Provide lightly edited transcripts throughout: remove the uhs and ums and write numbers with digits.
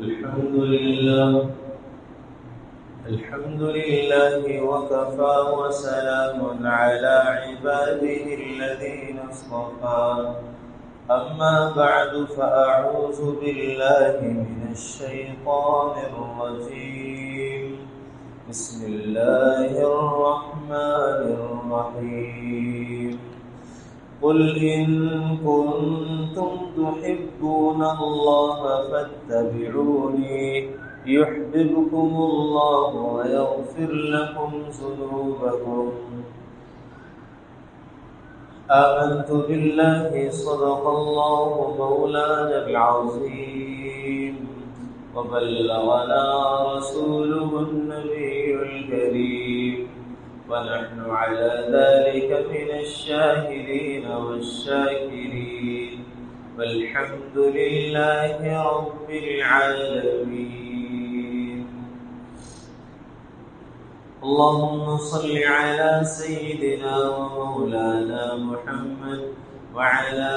الحمد لله وكفى وسلام على عباده الذين اصطفى أما بعد فأعوذ بالله من الشيطان الرجيم بسم الله الرحمن الرحيم قل إن كنتم تحبون الله فاتبعوني يحببكم الله ويغفر لكم ذنوبكم آمنت بالله صدق الله مولانا العظيم وبلغنا رسوله النبي الكريم ونحن على ذلك من الشاهدين والشاكرين والحمد لله رب العالمين اللهم صل على سيدنا ومولانا محمد وعلى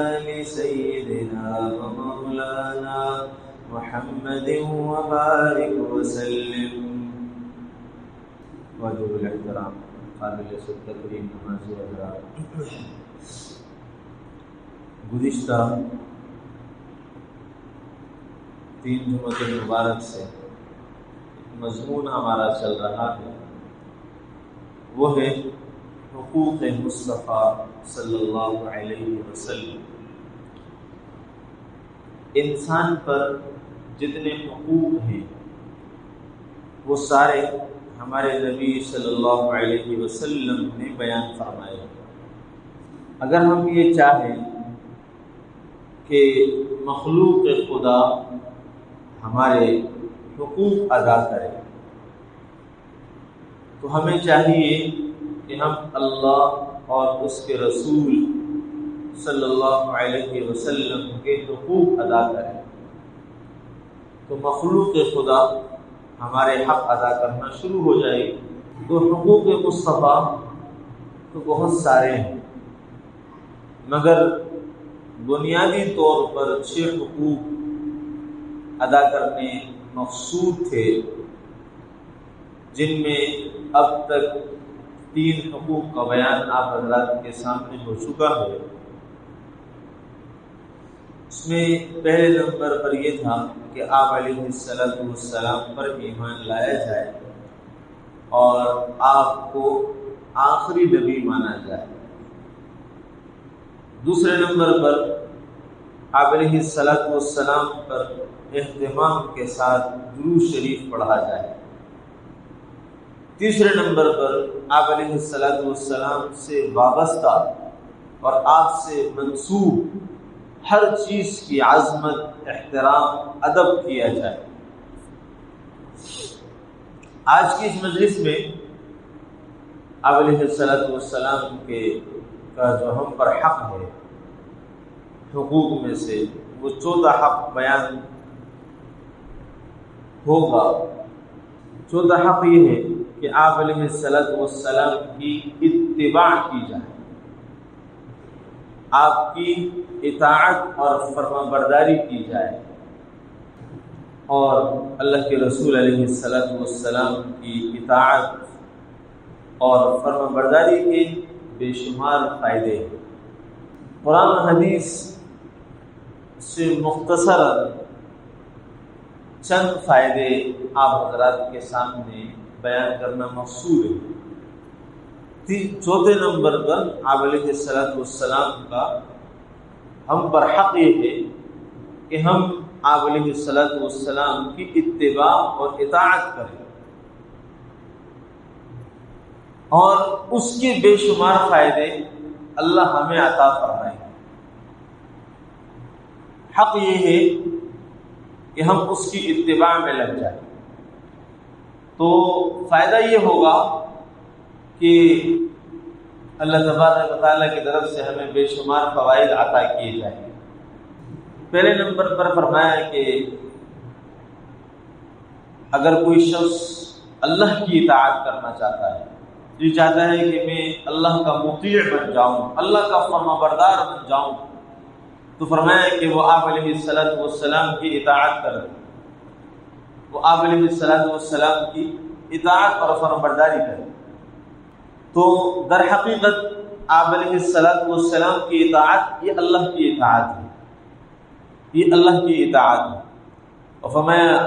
آل سيدنا ومولانا محمد وبارك وسلم. واجب الاحترام قابل التکریم نمازی حضرات، گزشتہ 3 جمعۃ المبارک سے مضمون ہمارا چل رہا ہے، وہ ہے حقوق مصطفیٰ صلی اللہ علیہ وسلم. انسان پر جتنے حقوق ہیں وہ سارے ہمارے نبی صلی اللہ علیہ وسلم نے بیان فرمائے. اگر ہم یہ چاہیں کہ مخلوق خدا ہمارے حقوق ادا کرے تو ہمیں چاہیے کہ ہم اللہ اور اس کے رسول صلی اللہ علیہ وسلم کے حقوق ادا کریں. تو مخلوق خدا ہمارے حق ادا کرنا شروع ہو جائے. تو حقوق مصطفیٰ تو بہت سارے ہیں، مگر بنیادی طور پر 6 حقوق ادا کرنے مقصود تھے، جن میں اب تک 3 حقوق کا بیان آپ حضرات کے سامنے ہو چکا ہے. اس میں پہلے نمبر پر یہ تھا کہ آپ علیہ السلام پر ایمان لایا جائے اور آپ کو آخری نبی مانا جائے. دوسرے نمبر پر آپ علیہ السلام پر اہتمام کے ساتھ درود شریف پڑھا جائے. تیسرے نمبر پر آپ علیہ السلام سے وابستہ اور آپ سے منسوب ہر چیز کی عظمت، احترام، ادب کیا جائے. آج کی اس مجلس میں آپ علیہ السلام کا جو ہم پر حق ہے حقوق میں سے وہ 14 حق بیان ہوگا. 14 حق یہ ہے کہ آپ علیہ السلام کی اتباع کی جائے، آپ کی اطاعت اور فرما برداری کی جائے، اور اللہ کے رسول علیہ السلام کی اطاعت اور فرما برداری کے بے شمار فائدے ہیں. قرآن و حدیث سے مختصر چند فائدے آپ حضرات کے سامنے بیان کرنا مقصود ہے. 4 نمبر پر آپ علیہ السلام کا ہم پر حق یہ ہے کہ ہم آپ علیہ السلام کی اتباع اور اطاعت کریں، اور اس کے بے شمار فائدے اللہ ہمیں عطا فرمائے. حق یہ ہے کہ ہم اس کی اتباع میں لگ جائیں. تو فائدہ یہ ہوگا کہ اللہ تبارک و تعالیٰ کی طرف سے ہمیں بے شمار فوائد عطا کیے جائیں. پہلے نمبر پر فرمایا کہ اگر کوئی شخص اللہ کی اطاعت کرنا چاہتا ہے، یہ چاہتا ہے کہ میں اللہ کا مطیع بن جاؤں، اللہ کا فرما بردار بن جاؤں، تو فرمایا کہ وہ آپ علیہ السلام کی اطاعت کرے، وہ آپ علیہ السلام کی اطاعت اور فرمانبرداری کرے۔ تو در حقیقت آپ علیہ السلام کی اطاعت یہ اللہ کی اطاعت ہے، یہ اللہ کی اطاعت ہے۔ اور فرمایا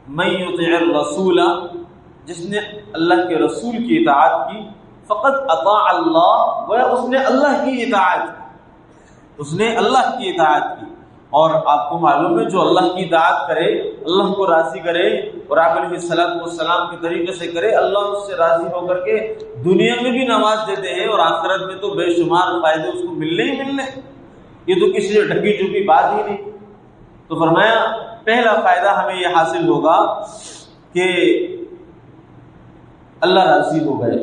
من یطع الرسول، جس نے اللہ کے رسول کی اطاعت کی، فقط اطاع اللہ، وہ اس نے اللہ کی اطاعت کی، اس نے اللہ کی اطاعت کی۔ اور آپ کو معلوم ہے جو اللہ کی اطاعت کرے، اللہ کو راضی کرے اور آپ علیہ السلام کے طریقے سے کرے، اللہ اس سے راضی ہو کر کے دنیا میں بھی نواز دیتے ہیں اور آخرت میں تو بے شمار فائدے اس کو ملنے ہی ملنے۔ یہ تو کسی سے ڈھکی چپی بات ہی نہیں۔ تو فرمایا پہلا فائدہ ہمیں یہ حاصل ہوگا کہ اللہ راضی ہو گئے،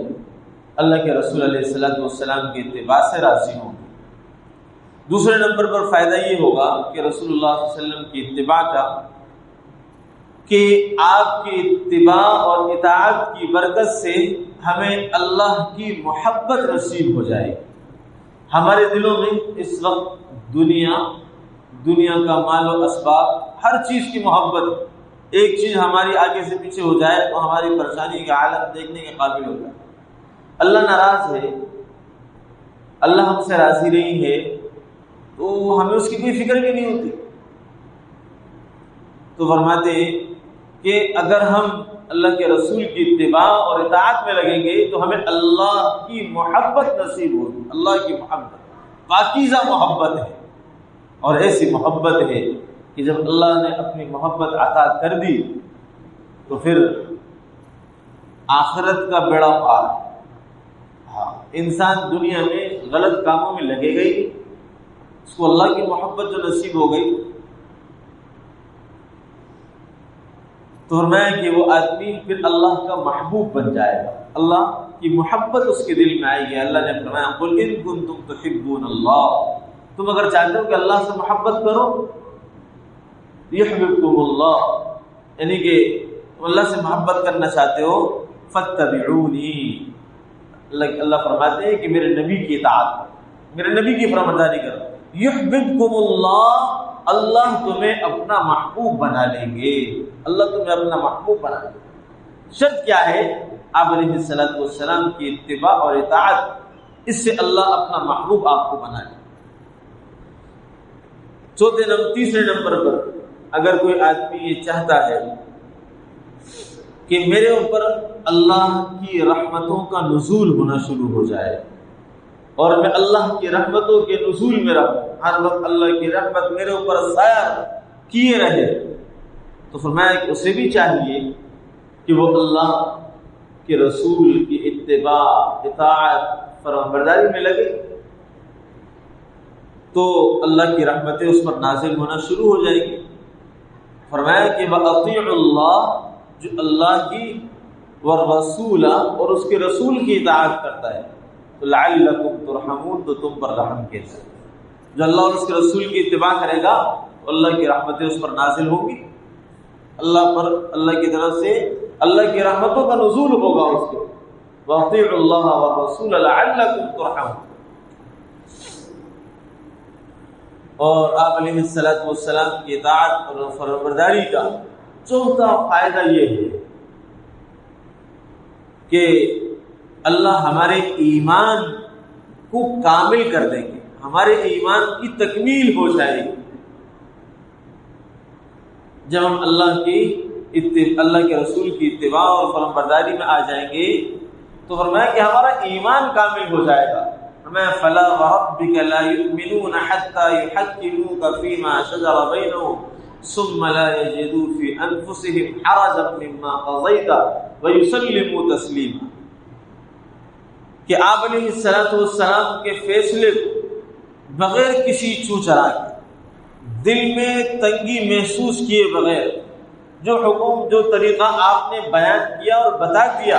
اللہ کے رسول علیہ السلام کے اتباع سے راضی ہوں گے۔ دوسرے نمبر پر فائدہ یہ ہوگا کہ رسول اللہ صلی اللہ علیہ وسلم کی اتباع کا، کہ آپ کی اتباع اور اطاعت کی برکت سے ہمیں اللہ کی محبت نصیب ہو جائے۔ ہمارے دلوں میں اس وقت دنیا کا مال و اسباب، ہر چیز کی محبت، ایک چیز ہماری آگے سے پیچھے ہو جائے تو ہماری پریشانی کا حالت دیکھنے کے قابل ہوتا ہے۔ اللہ ناراض ہے، اللہ ہم سے راضی نہیں ہے، تو ہمیں اس کی کوئی فکر بھی نہیں ہوتی۔ تو فرماتے ہیں کہ اگر ہم اللہ کے رسول کی اتباع اور اطاعت میں لگیں گے تو ہمیں اللہ کی محبت نصیب ہوگی۔ اللہ کی محبت پاکیزہ محبت ہے، اور ایسی محبت ہے کہ جب اللہ نے اپنی محبت عطا کر دی تو پھر آخرت کا بیڑا پار۔ انسان دنیا میں غلط کاموں میں لگے گئی، اس کو اللہ کی محبت جو نصیب ہو گئی تو فرمایا کہ وہ آدمی پھر اللہ کا محبوب بن جائے گا، اللہ کی محبت اس کے دل میں آئے گی۔ اللہ نے فرمایا قل ان کنتم تحبون اللہ، تم اگر چاہتے ہو کہ اللہ سے محبت کرو، یحببکم اللہ، یعنی کہ تم اللہ سے محبت کرنا چاہتے ہو، فاتبعونی، اللہ فرماتے ہیں کہ میرے نبی کی اطاعت کرو، میرے نبی کی فرمانبرداری کرو، یحببکم اللہ، اللہ تمہیں اپنا محبوب بنا لیں گے، اللہ تمہیں اپنا محبوب بنا لیں گے۔ شرط کیا ہے؟ آپ علیہ السلام کی اتباع اور اطاعت، اس سے اللہ اپنا محبوب آپ کو بنا لے۔ تیسرے نمبر پر اگر کوئی آدمی یہ چاہتا ہے کہ میرے اوپر اللہ کی رحمتوں کا نزول ہونا شروع ہو جائے اور میں اللہ کی رحمتوں کے نزول میں رہوں، ہر وقت اللہ کی رحمت میرے اوپر سایہ کیے رہے، تو فرمایا کہ اسے بھی چاہیے کہ وہ اللہ کے رسول کی اتباع، اطاعت، فرمانبرداری میں لگے، تو اللہ کی رحمتیں اس پر نازل ہونا شروع ہو جائیں گی۔ فرمایا کہ وَأَطِيعُوا اللَّهَ، جو اللہ کی والرسول اور اس کے رسول کی اطاعت کرتا ہے، تو لعلکم ترحمون، تو تم پر رحم کیا جائے۔ جو اللہ اور اس کے رسول کی اتباع کرے گا تو اللہ کی رحمتیں اس پر نازل ہوں گی، اللہ پر، اللہ کی طرف سے اللہ کی رحمتوں کا نزول ہوگا اس کو۔ وَأَطِيعُوا اللَّهَ وَالرَّسُولَ لَعَلَّكُمْ تُرْحَمُونَ۔ اور آپ علیہ السلام کی اطاعت اور فرمانبرداری کا چوتھا فائدہ یہ ہے کہ اللہ ہمارے ایمان کو کامل کر دیں گے، ہمارے ایمان کی تکمیل ہو جائے گی جب ہم اللہ کے رسول کی اتباع اور فرمانبرداری میں آ جائیں گے، تو فرمایا کہ ہمارا ایمان کامل ہو جائے گا۔ فرمایا فلا وربک لا یؤمنون حتی یحکموک فیما شجر بینہم ثم لا یجدوا فی انفسهم حرجا مما قضیت ویسلموا تسلیما، کہ آپ علیہ السلام کے فیصلے بغیر کسی چوچرا کے، دل میں تنگی محسوس کیے بغیر، جو حکم، جو طریقہ آپ نے بیان کیا اور بتا دیا،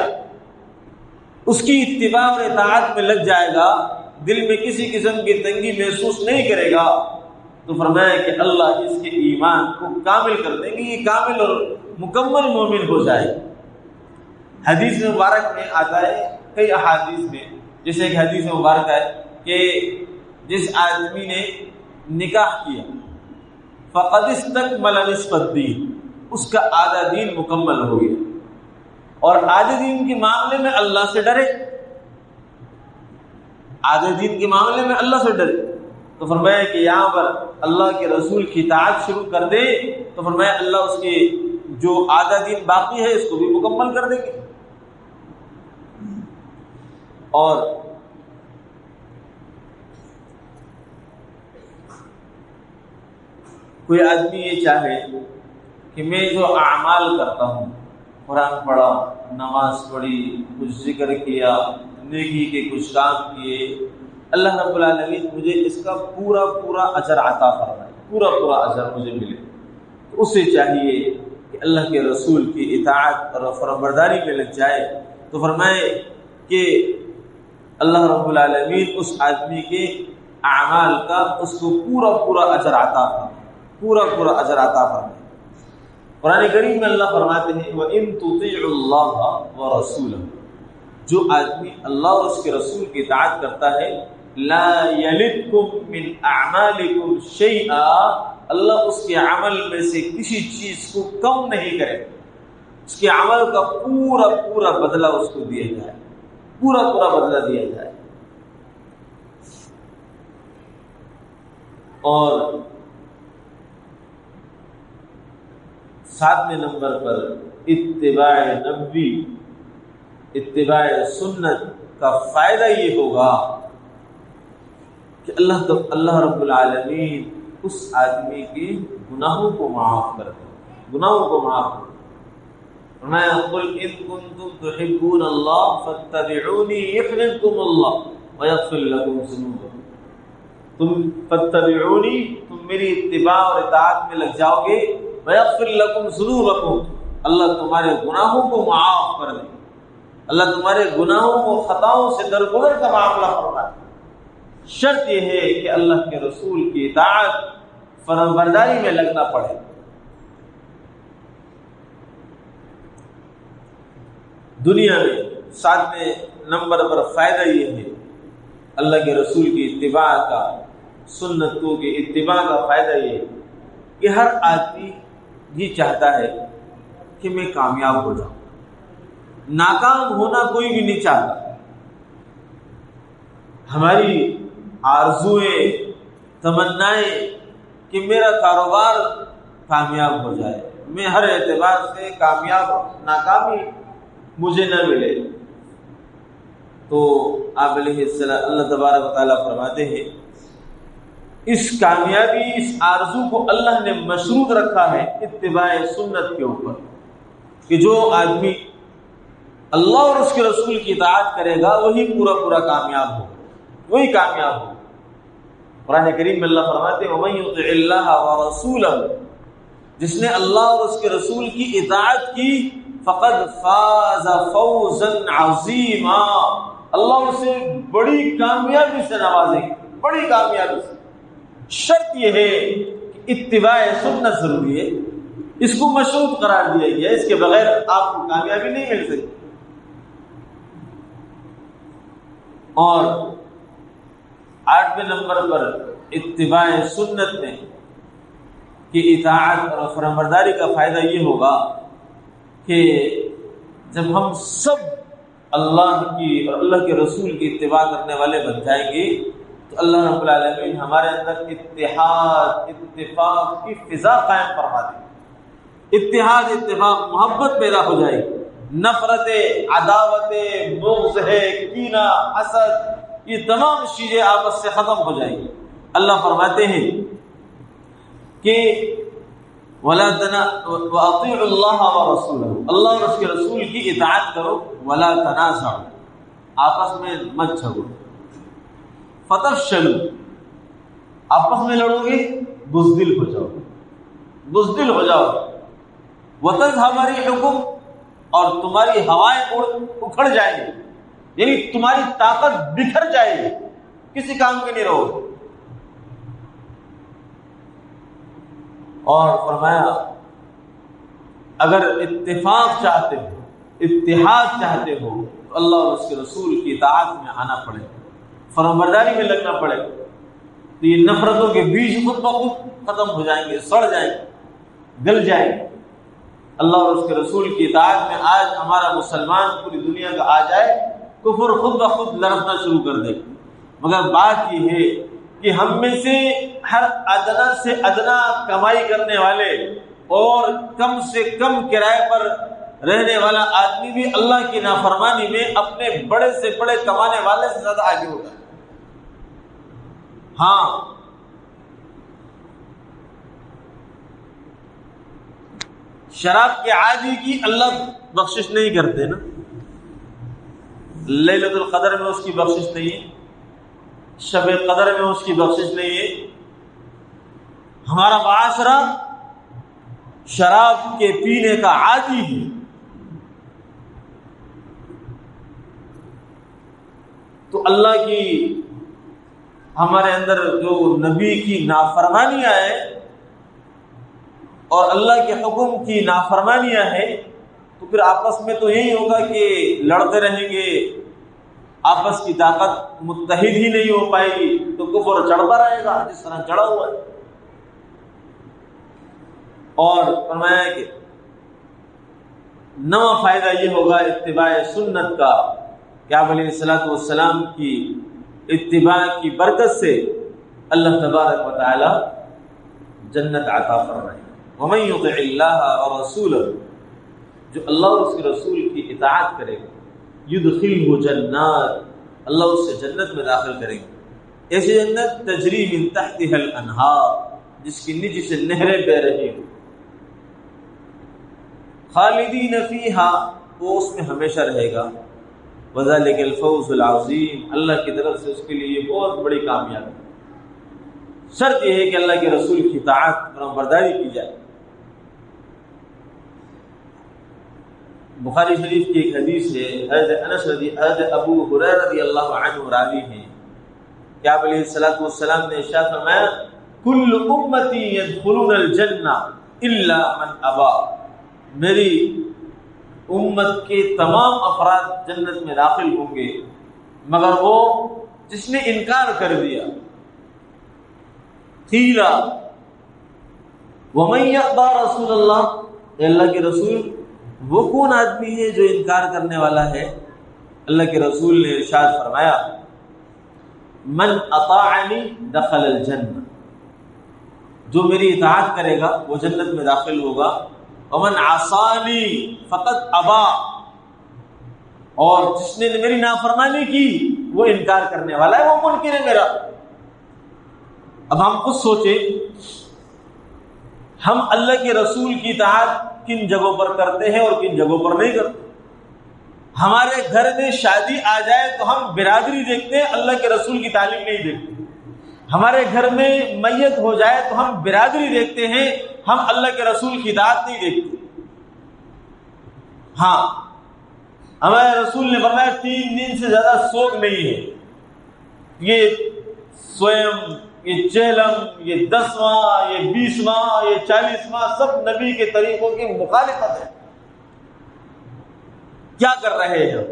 اس کی اتباع اور اطاعت میں لگ جائے گا، دل میں کسی قسم کی تنگی محسوس نہیں کرے گا، تو فرمایا کہ اللہ اس کے ایمان کو کامل کر دیں گے، یہ کامل اور مکمل مومن ہو جائے۔ حدیث مبارک میں آتا ہے، کئی احادیث میں، جیسے ایک حدیث مبارک ہے کہ جس آدمی نے نکاح کیا فقد استکمل نصف الدین، اس کا آدھا دین مکمل ہو گیا. اور آدھے دین کے معاملے میں اللہ سے ڈرے، آدھے دین کے معاملے میں اللہ سے ڈرے. تو فرمایا کہ یہاں پر اللہ کے رسول کی اطاعت شروع کر دے تو فرمایا اللہ اس کے جو آدھا دین باقی ہے اس کو بھی مکمل کر دیں گے. اور کوئی آدمی یہ چاہے کہ میں جو اعمال کرتا ہوں، قرآن پڑھا، نماز پڑھی، کچھ ذکر کیا، نیکی کے کچھ کام کیے، اللہ رب العالمین مجھے اس کا پورا پورا اجر عطا فرمائے، پورا پورا اجر مجھے ملے. تو اسے چاہیے کہ اللہ کے رسول کی اطاعت اور فرمانبرداری میں لگ جائے. تو فرمائے کہ اللہ رب العالمین اس آدمی کے اعمال کا اس کو پورا پورا اجر عطا فرمائے، پورا پورا اجر عطا فرمائے. قرآن کریم میں اللہ فرماتے ہیں وَإِن تُطِيعُوا اللَّهَ وَرَسُولَهُ، جو آدمی اللہ اور اس کے رسول کی اطاعت کرتا ہے لا يَلِدْكُم مِّنْ أَعْمَالِكُمْ شَيْئًا، اللہ اس کے عمل میں سے کسی چیز کو کم نہیں کرے، اس کے عمل کا پورا پورا بدلہ اس کو دیا جائے، پورا پورا بدلہ دیا جائے. اور 7ویں نمبر پر اتباع نبی، اتباع سنت کا فائدہ یہ ہوگا کہ اللہ رب العالمین اس آدمی کے گناہوں کو معاف کر دے، گناہوں کو معاف کر دے. فرمایا قل ان کنتم تحبون اللہ فاتبعونی یحببکم اللہ ویغفر لکم ذنوبکم. تم فاتبعونی، تم میری اتباع اور اطاعت میں لگ جاؤ گے، ویغفر لکم ذنوبکم، اللہ تمہارے گناہوں کو معاف کر دے، اللہ تمہارے گناہوں کو خطاؤں سے درگزر کا معاملہ فرمائے. شرط یہ ہے کہ اللہ کے رسول کی اطاعت فرمانبرداری میں لگنا پڑے. دنیا میں 7ویں نمبر پر فائدہ یہ ہے اللہ کے رسول کی اتباع کا، سنتوں کی اتباع کا فائدہ یہ ہے کہ ہر آدمی یہ چاہتا ہے کہ میں کامیاب ہو جاؤں، ناکام ہونا کوئی بھی نہیں چاہتا. ہماری آرزوئیں، تمنائیں کہ میرا کاروبار کامیاب ہو جائے، میں ہر اعتبار سے کامیاب ہوں، ناکامی مجھے نہ ملے. تو آپ علیہ السلام اللہ تبارک و تعالیٰ فرماتے ہیں اس کامیابی، اس آرزو کو اللہ نے مشروط رکھا ہے اتباع سنت کے اوپر، کہ جو آدمی اللہ اور اس کے رسول کی اطاعت کرے گا وہی پورا پورا کامیاب ہوگا، وہی کامیاب ہوگا. قرآن کریم میں اللہ فرماتے ہیں وَمَن يُطِعِ اللَّهَ وَرَسُولَهُ، جس نے اللہ اور اس کے رسول کی اطاعت کی فقد فاز فوزا عظیما، اللہ اسے بڑی کامیابی سے نوازے گا، بڑی کامیابی سے. شرط یہ ہے کہ اتباع سنت ضروری ہے، اس کو مشروط قرار دیا گیا، اس کے بغیر آپ کو کامیابی نہیں مل سکتی. اور 8ویں نمبر پر اتباع سنت میں کہ اطاعت اور فرمانبرداری کا فائدہ یہ ہوگا کہ جب ہم سب اللہ کی اور اللہ کے رسول کی اتباع کرنے والے بن جائیں گے تو اللہ رب العالمین ہمارے اندر اتحاد، اتفاق کی فضا قائم فرما دے گی. اتحاد، اتفاق، محبت پیدا ہو جائے گی. نفرت، عداوت، بغض ہے، کینہ، حسد، یہ تمام چیزیں آپس سے ختم ہو جائیں گی. اللہ فرماتے ہیں کہ وَلَا وَأَطِيعُوا اللَّهَ وَرَسُولَهُ، اللہ اور اس کے رسول کی اطاعت کرو. وَلَا تَنَازَعُوا، آپس میں مت جھگڑو. فَتَفْشَلُوا، آپس میں لڑو گے بزدل ہو جاؤ، بزدل ہو جاؤ. وَتَذْهَبَ رِيحُكُمْ، اور تمہاری ہوائیں اکھڑ جائیں گی، یعنی تمہاری طاقت بکھر جائے گی، کسی کام کے نہیں رہو. اور فرمایا اگر اتفاق چاہتے ہو، اتحاد چاہتے ہو تو اللہ اور اس کے رسول کی اطاعت میں آنا پڑے، فرمانبرداری میں لگنا پڑے. تو یہ نفرتوں کے بیج خود بخود ختم ہو جائیں گے، سڑ جائیں گے، گل جائیں گے۔ اللہ اور اس کے رسول کی اطاعت میں آج ہمارا مسلمان پوری دنیا کا آ جائے، کفر خود بخود لڑکنا شروع کر دے گا۔ مگر بات یہ ہے کہ ہم میں سے ہر ادنا سے ادنا کمائی کرنے والے اور کم سے کم کرائے پر رہنے والا آدمی بھی اللہ کی نافرمانی میں اپنے بڑے سے بڑے کمانے والے سے زیادہ آگے ہوگا۔ ہاں، شراب کے عادی کی اللہ بخشش نہیں کرتے نا، لیلۃ القدر میں اس کی بخشش نہیں ہے، شب قدر میں اس کی بخشش نہیں ہے۔ ہمارا معاشرہ شراب کے پینے کا عادی ہے، تو اللہ کی ہمارے اندر جو نبی کی نافرمانیاں ہیں اور اللہ کے حکم کی نافرمانیاں ہیں، تو پھر آپس میں تو یہی ہوگا کہ لڑتے رہیں گے، آپس کی طاقت متحد ہی نہیں ہو پائے گی، تو کفر چڑھتا رہے گا جس طرح چڑھا ہوا ہے۔ اور فرمایا کہ نواں فائدہ یہ ہوگا اتباع سنت کا کہ آپ علیہ الصلوۃ والسلام کی اتباع کی برکت سے اللہ تبارک و تعالی جنت عطا فرمائے۔ ومن یطع اللہ ورسولہ، جو اللہ اور اس کے رسول کی اطاعت کرے گا، یدخلہ جنات، اللہ اس سے جنت میں داخل کرے گا، ایسی جنت تجری من تحتها الانہار، جس کی نیچے سے نہریں بہ رہی ہوں، خالدین فیہا، وہ اس میں ہمیشہ رہے گا، وذلک الفوز العظیم، اللہ کی طرف سے اس کے لیے یہ بہت بڑی کامیابی ہے۔ شرط یہ ہے کہ اللہ کے رسول کی اطاعت اور برداری کی جائے۔ بخاری شریف کی ایک حدیث ہے، حضرت ابو ہریرہ رضی اللہ عنہ راوی ہیں کہ آپ علیہ الصلوۃ والسلام نے ارشاد فرمایا کل امتی يدخلون الجنہ الا من ابا، میری امت کے تمام افراد جنت میں داخل ہوں گے مگر وہ جس نے انکار کر دیا۔ قیلا ومن یأبى رسول اللہ، اے اللہ کے رسول وہ کون آدمی ہے جو انکار کرنے والا ہے؟ اللہ کے رسول نے ارشاد فرمایا من اطاعنی دخل الجنہ، جو میری اطاعت کرے گا وہ جنت میں داخل ہوگا، ومن عصانی فقد ابا، اور جس نے میری نافرمانی کی وہ انکار کرنے والا ہے، وہ منکر ہے میرا۔ اب ہم خود سوچیں، ہم اللہ کے رسول کی اطاعت کن جگہوں پر کرتے ہیں اور کن جگہوں پر نہیں کرتے۔ ہمارے گھر میں شادی آ جائے تو ہم برادری دیکھتے ہیں، اللہ کے رسول کی تعلیم نہیں دیکھتے۔ ہمارے گھر میں میت ہو جائے تو ہم برادری دیکھتے ہیں، ہم اللہ کے رسول کی اطاعت نہیں دیکھتے۔ ہاں، ہمارے رسول نے فرمایا 3 دن سے زیادہ سوگ نہیں ہے، یہ سویم، یہ چہلم، یہ 10واں، یہ 20واں، یہ 40واں، سب نبی کے طریقوں کی مخالفت ہے۔ کیا کر رہے ہیں؟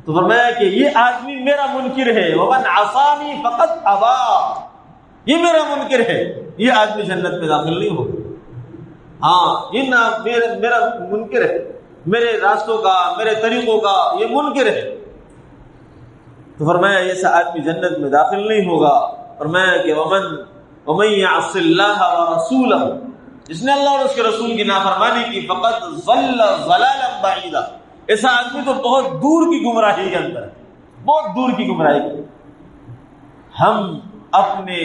تو فرمایا کہ یہ آدمی میرا منکر ہے، ومن عصانی فقد ابا، یہ میرا منکر ہے، یہ آدمی جنت میں داخل نہیں ہوگا۔ ہاں، یہ میرا منکر ہے، میرے راستوں کا، میرے طریقوں کا یہ منکر ہے، تو فرمایا ایسا آدمی جنت میں داخل نہیں ہوگا۔ فرمایا کہ ومن یعص اللہ ورسولہ، جس نے اللہ اور اس کے رسول کی نافرمانی کی، فقد ضل ضلالا بعیدا، ایسا آدمی تو بہت دور کی گمراہی کے اندر ہے، بہت دور کی گمراہی کے۔ ہم اپنے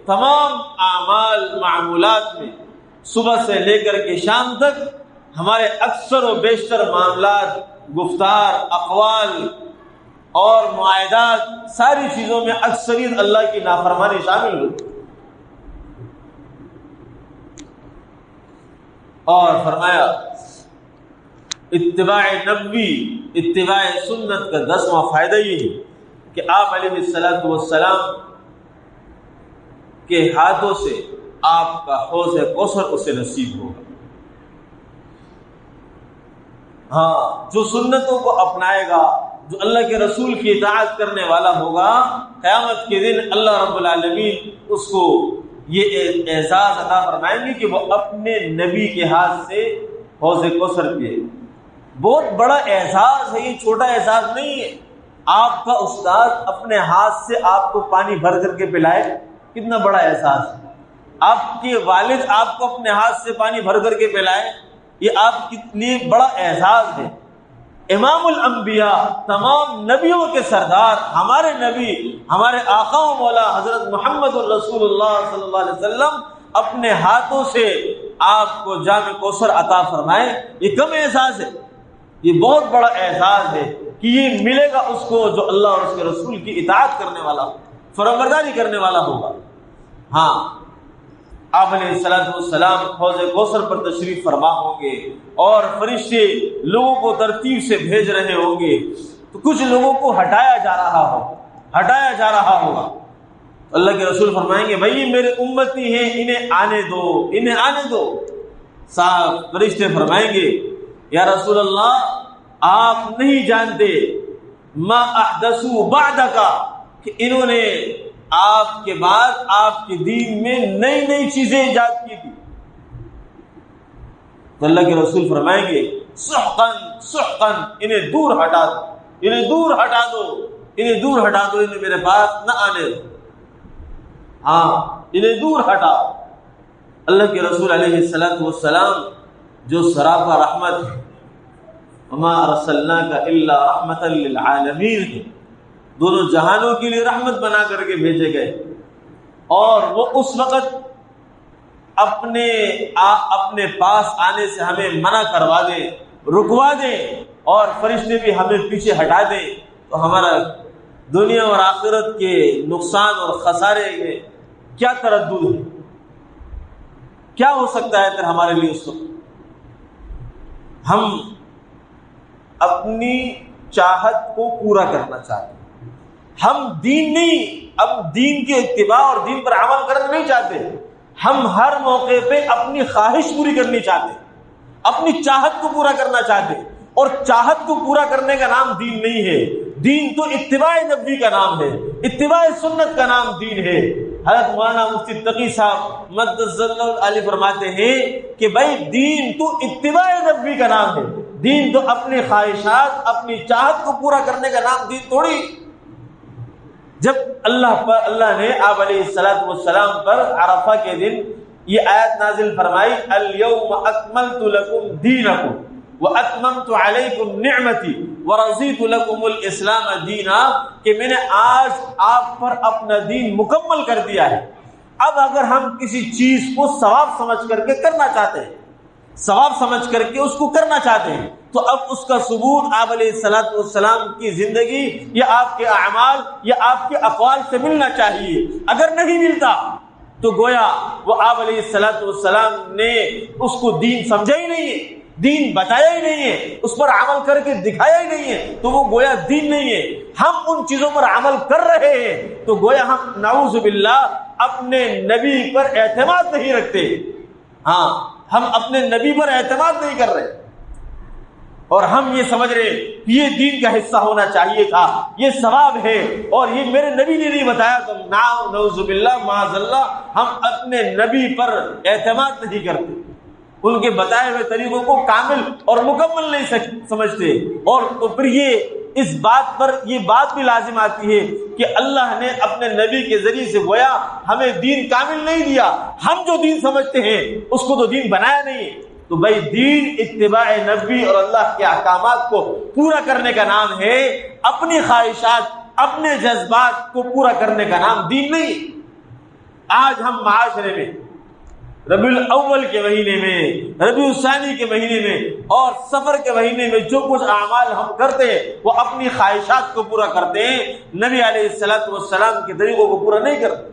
تمام اعمال معمولات میں صبح سے لے کر کے شام تک ہمارے اکثر و بیشتر معاملات، گفتار، اقوال اور معاہدات، ساری چیزوں میں اکثریت اللہ کی نافرمانی شامل ہوتی۔ اور فرمایا اتباع نبی، اتباع سنت کا 10واں فائدہ یہ ہے کہ آپ علیہ الصلوۃ والسلام کے ہاتھوں سے آپ کا حوض کوثر اسے نصیب ہوگا۔ ہاں، جو سنتوں کو اپنائے گا، جو اللہ کے رسول کی اطاعت کرنے والا ہوگا، قیامت کے دن اللہ رب العالمین اس کو یہ اعزاز عطا فرمائیں گے کہ وہ اپنے نبی کے ہاتھ سے حوض کوثر پیے۔ بہت بڑا اعزاز ہے، یہ چھوٹا اعزاز نہیں ہے۔ آپ کا استاد اپنے ہاتھ سے آپ کو پانی بھر کر کے پلائے، کتنا بڑا احساس ہے۔ آپ کے والد آپ کو اپنے ہاتھ سے پانی بھر کر کے پلائے، یہ آپ کے لیے بڑا اعزاز ہے۔ امام الانبیاء، تمام نبیوں کے سردار، ہمارے نبی، ہمارے آقا و مولا حضرت محمد الرسول اللہ صلی اللہ علیہ وسلم اپنے ہاتھوں سے آپ کو جام کوثر عطا فرمائے، یہ کم اعزاز ہے؟ یہ بہت بڑا اعزاز ہے کہ یہ ملے گا اس کو جو اللہ اور اس کے رسول کی اطاعت کرنے والا ہو، فرمانبرداری کرنے والا ہوگا۔ ہاں، آپ علیہ السلام حوض کوثر پر تشریف فرما ہوں گے اور فرشتے لوگوں کو ترتیب سے بھیج رہے ہوں گے، تو کچھ لوگوں کو ہٹایا جا رہا ہوگا۔ اللہ کے رسول فرمائیں گے بھائی یہ میرے امتی ہیں، انہیں آنے دو۔ صاحب فرشتے فرمائیں گے یا رسول اللہ آپ نہیں جانتے ما احدثوا بعدک، کہ انہوں نے آپ کے بعد آپ کے دین میں نئی چیزیں ایجاد کی تھی۔ تو اللہ کے رسول فرمائیں گے سحقا، انہیں دور ہٹا دو، انہیں میرے پاس نہ آنے دو۔ ہاں، انہیں دور ہٹا۔ اللہ کے رسول علیہ السلام جو سراپا رحمت ہے، وما ارسلناک الا رحمتا للعالمین ہے، دونوں جہانوں کے لیے رحمت بنا کر کے بھیجے گئے، اور وہ اس وقت اپنے پاس آنے سے ہمیں منع کروا دیں، رکوا دیں، اور فرشتے بھی ہمیں پیچھے ہٹا دیں، تو ہمارا دنیا اور آخرت کے نقصان اور خسارے میں کیا تردد ہے؟ کیا ہو سکتا ہے پھر ہمارے لیے اس وقت؟ ہم اپنی چاہت کو پورا کرنا چاہتے ہیں، ہم دین نہیں، اب دین کے اتباع اور دین پر عمل کرنا نہیں چاہتے، ہم ہر موقع پہ اپنی خواہش پوری کرنی چاہتے ہیں، اپنی چاہت کو پورا کرنا چاہتے ہیں، اور چاہت کو پورا کرنے کا نام دین نہیں ہے۔ دین تو اتباع نبی کا نام ہے، اتباع سنت کا نام دین ہے۔ حضرت مولانا مفتی تقی صاحب مقدس اللہ علیہ فرماتے ہیں کہ بھائی دین تو اتباع نبی کا نام ہے، دین تو اپنی خواہشات، اپنی چاہت کو پورا کرنے کا نام دین تھوڑی۔ جب اللہ نے آپ علیہ السلام پر عرفہ کے دن یہ آیت نازل فرمائی، الیوم اکملت لکم دینکم واتممت علیکم نعمتی ورضیت لکم الاسلام دینا، کہ میں نے آج آپ پر اپنا دین مکمل کر دیا ہے۔ اب اگر ہم کسی چیز کو ثواب سمجھ کر کے کرنا چاہتے ہیں، ثواب سمجھ کر کے اس کو کرنا چاہتے ہیں، تو اب اس کا ثبوت آپ علیہ السلام کی زندگی یا آپ کے اعمال یا آپ کے اقوال سے ملنا چاہیے۔ اگر نہیں ملتا تو گویا وہ آپ علیہ السلام نے اس کو دین سمجھا ہی نہیں ہے، دین بتایا ہی نہیں ہے، اس پر عمل کر کے دکھایا ہی نہیں ہے، تو وہ گویا دین نہیں ہے۔ ہم ان چیزوں پر عمل کر رہے ہیں تو گویا ہم نعوذ باللہ اپنے نبی پر اعتماد نہیں رکھتے۔ ہاں، ہم اپنے نبی پر اعتماد نہیں کر رہے، اور ہم یہ سمجھ رہے کہ یہ دین کا حصہ ہونا چاہیے تھا، یہ ثواب ہے، اور یہ میرے نبی نے نہیں بتایا، تو نعوذ باللہ معاذ اللہ ہم اپنے نبی پر اعتماد نہیں کرتے، ان کے بتائے ہوئے طریقوں کو کامل اور مکمل نہیں سمجھتے۔ اور تو پھر اس بات پر یہ بات بھی لازم آتی ہے کہ اللہ نے اپنے نبی کے ذریعے سے گویا ہمیں دین کامل نہیں دیا، ہم جو دین سمجھتے ہیں اس کو تو دین بنایا نہیں۔ تو بھائی دین اتباع نبی اور اللہ کے احکامات کو پورا کرنے کا نام ہے، اپنی خواہشات، اپنے جذبات کو پورا کرنے کا نام دین نہیں۔ آج ہم معاشرے میں ربیع الاول کے مہینے میں، ربیع الثانی کے مہینے میں اور سفر کے مہینے میں جو کچھ اعمال ہم کرتے ہیں وہ اپنی خواہشات کو پورا کرتے ہیں، نبی علیہ السلام کے طریقوں کو پورا نہیں کرتے۔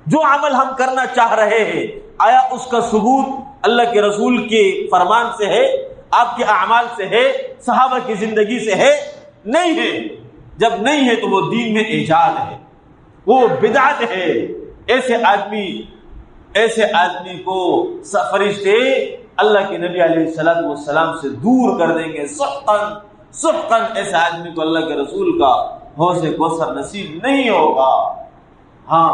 جو عمل ہم کرنا چاہ رہے ہیں، آیا اس کا ثبوت اللہ کے رسول کے فرمان سے ہے، آپ کے اعمال سے ہے، صحابہ کی زندگی سے ہے؟ نہیں ہے۔ جب نہیں ہے تو وہ دین میں ایجاد ہے، وہ بدعت ہے۔ ایسے آدمی کو فرشتے اللہ کے نبی علیہ السلام سے دور کر دیں گے، سخطاً سحقاً ایسے آدمی کو اللہ کے رسول کا حوض کوثر نصیب نہیں ہوگا۔ ہاں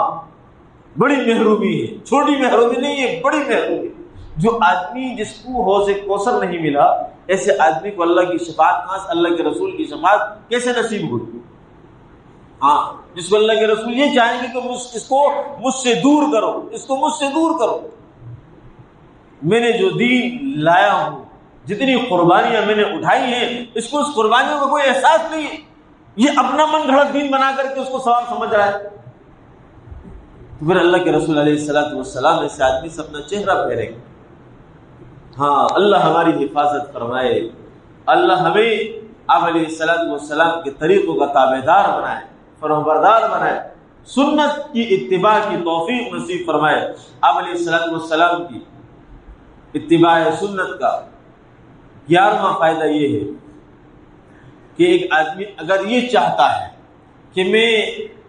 بڑی محرومی ہے، چھوٹی محرومی نہیں ہے، بڑی محرومی۔ جو آدمی جس کو حوض کوثر نہیں ملا، ایسے آدمی کو اللہ کی شفاعت کہاں سے، اللہ کے رسول کی شفاعت کیسے نصیب ہوگی؟ ہاں جس کو اللہ کے رسول یہ چاہیں گے کہ اس کو مجھ سے دور کرو، اس کو مجھ سے دور کرو۔ میں نے جو دین لایا ہوں، جتنی قربانیاں میں نے اٹھائی ہیں، اس کو اس قربانیوں کا کوئی احساس نہیں ہے، یہ اپنا من گھڑت دین بنا کر کے اس کو ثواب سمجھ رہا ہے۔ تو پھر اللہ کے رسول علیہ الصلوۃ والسلام ایسے آدمی سے اپنا چہرہ پھیریں گے۔ ہاں اللہ ہماری حفاظت فرمائے، اللہ ہمیں آپ علیہ الصلوۃ والسلام کے طریقوں کا تابعدار بنائے، فرمانبردار بنائے، سنت کی اتباع کی توفیق نصیب فرمائے۔ آپ علیہ الصلوۃ والسلام کی اتباع سنت کا 11واں فائدہ یہ ہے کہ ایک آدمی اگر یہ چاہتا ہے کہ میں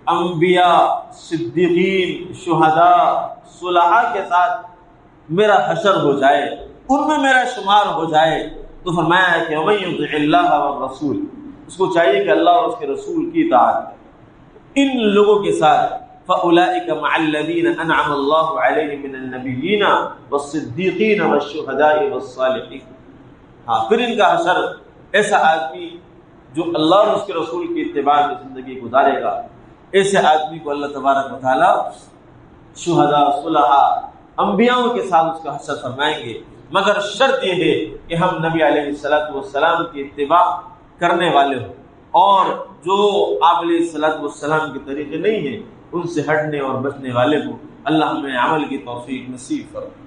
انبیاء، صدیقین، شہداء، صلحاء کے ساتھ میرا حشر ہو جائے، ان میں میرا شمار ہو جائے، تو فرمایا ہے کہ وَمَن يُطِعِ اللَّهَ وَالرَّسُولَ، اس کو چاہیے کہ اللہ اور اس کے رسول کی اطاعت کرے۔ ان لوگوں کے ساتھ فَأُولَٰئِكَ مَعَ الَّذِينَ أَنْعَمَ اللَّهُ عَلَيْهِم مِّنَ النَّبِيِّينَ وَالصِّدِّيقِينَ وَالشُّهَدَاءِ وَالصَّالِحِينَ۔ ہاں پھر ان کا حشر ایسا آدمی جو اللہ اور اس کے رسول کی اتباع میں زندگی گزارے گا، ایسے آدمی کو اللہ تبارک و تعالیٰ شہداء، صلحاء، انبیاءوں کے ساتھ اس کا حشر فرمائیں گے، مگر شرط یہ ہے کہ ہم نبی علیہ الصلوۃ والسلام کی اتباع کرنے والے ہوں، اور جو آپ علیہ الصلوۃ والسلام کے طریقے نہیں ہیں ان سے ہٹنے اور بچنے والے ہوں۔ اللہ ہمیں عمل کی توفیق نصیب فرمائے۔